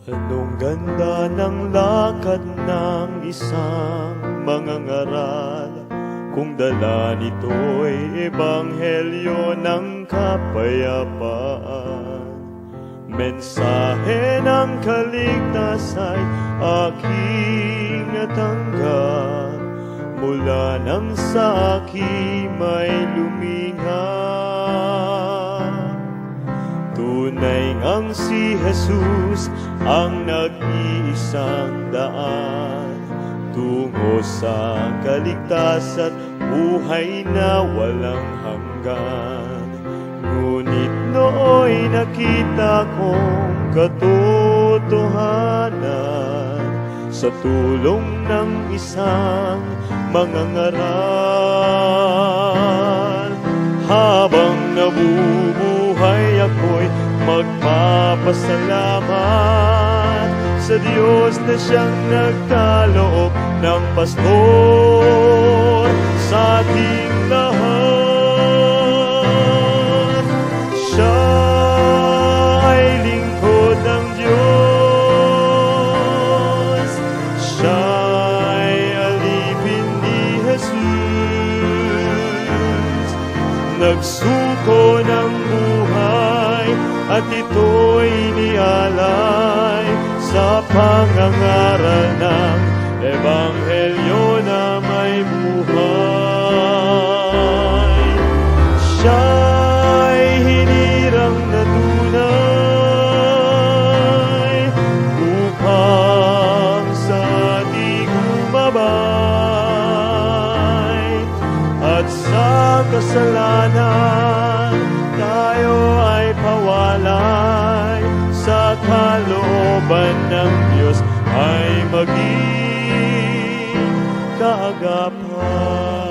Anong ganda ng lakad ng isang mangangaral kung dala nito'y ebanghelyo ng kapayapaan. Mensahe ng kaligtasan aking natanggap mula nang sa aking may luminga. Tunay ngang si Jesus ang nag-iisang daan tungo sa kaligtasan, buhay na walang hanggan. Ngunit nooy nakita kong katotohanan sa tulong ng isang mangangaral. Habang nabubuhay ako'y magpapasalamat sa Diyos na siyang nagkaloob ng pastor sa ating lahat. Siya ay lingkod ng Diyos, siya ay alipin ni Jesus. Nagsuko ng buhay at ito'y nialay sa pangangaral ng ebanghelyo na may buhay. Siya'y hinirang na tunay upang sa ating gumabay, at sa kasalanan tayo ay pawalay, sa kalooban ng Diyos ay maging kaagapan.